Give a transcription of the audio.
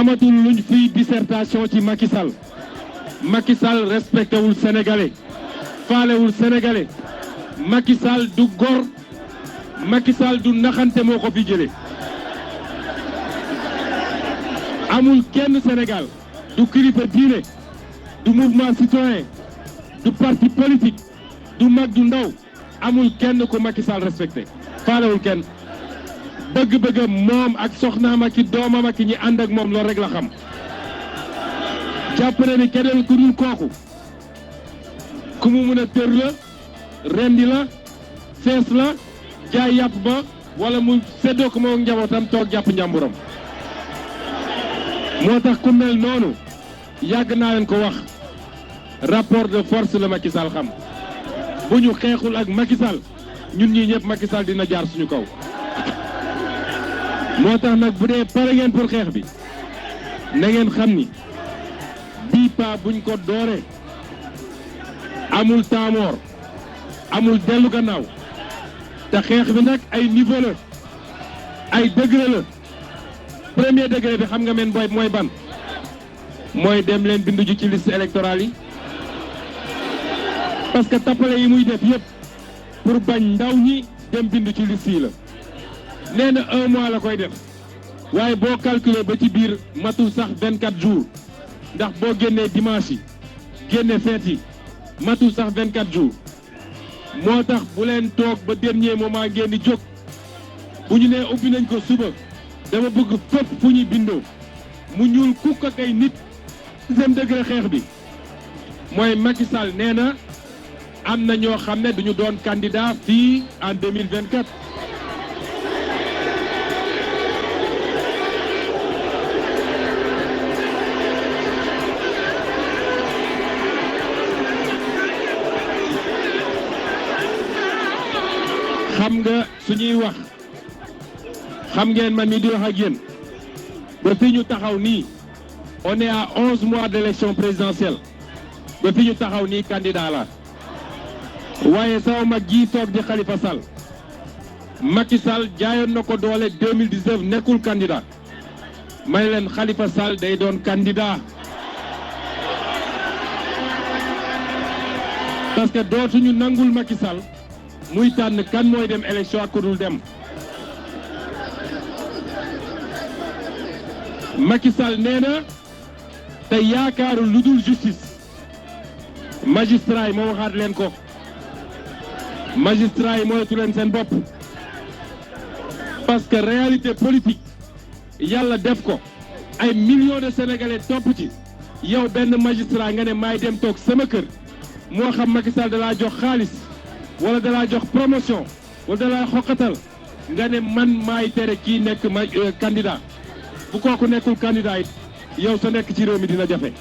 amatul luñ fiy dissertation ci Macky Sall. Macky Sall respecté wul sénégalais faalewul sénégalais Macky Sall du gor Macky Sall du naxante moo ko fi jëlee amul kenn Sénégal du kilifa diine du mouvement citoyen du parti politique du mag du ndaw amul kenn ko Macky Sall respecté faalewul kenn bëgg-bëggam moom ak soxnaam ak i doomam ak ñi ànd ak moom loolu rek la xam. jàpp na ni keneen ku dul kooku ku mu mën a tër la rendi la fees la jaay yàpp ba wala mu seddoo ko moo njabootam toog jàpp njàmburam moo tax ku mel noonu yàgg naa leen ko wax rapport de force la Macky Sall xam bu ñu xeexul ak Macky Sall ñun ñii ñëpp Macky Sall dina jaar suñu kaw moo tax nag bu dee pare ngeen pour xeex bi na ngeen xam ni bii paa buñ ko dooree amul taamoor amul dellu gannaaw te xeex bi nag ay niveau la ay degré la premier degré bi xam nga men booy mooy ban mooy dem leen bindu ji ci liste électorale yi parce que tappale yi muy def yëpp pour bañ ndaw ñi dem bindu ci liste yi la nee na 1 mois la koy def waaye boo calculer ba ci biir matul sax 24 jours ndax boo génnee dimanche yi génne fête yi matul sax 24 jours moo tax bu leen toog ba dernier moment ngeen di jóg bu ñu nee ubbi nañ ko suba dama bëgg fépp fu ñuy bindoo mu ñuul kukk ak ay nit. deuxième degré xeex bi mooy Macky Sall nee na am na ñoo xam ne duñu doon candidat fii en 2024. xam nga suñuy wax xam ngeen man mi di wax ak yéen ba fi ñu taxaw nii on est à 11 mois d'élection présidentielle ba fi ñu taxaw nii candidat la waaye sama mag ji toog di Khalifa Sall Macky Sall jaayoon na ko doole 2019 nekkul candidat may leen Khalifa Sall day doon candidat parce que dootuñu nangul Macky Sall muy tànn kan mooy dem élection ak ku dul dem Macky Sall nee na te yaakaaru lu dul justice magistrat yi moo waxaat leen ko magistrat yi moytu leen seen bopp parce que réalité politique yàlla def ko ay millions de sénégalais topp ci yow benn magistrat nga ne maay dem toog sama kër moo xam Macky Sall da laa jox xaalis wala da laa jox promotion wala da laa xoqatal nga ne man maay tere kii nekk candidat bu kooku nekkul candidat it yow sa nekk ci réew mi dina jafe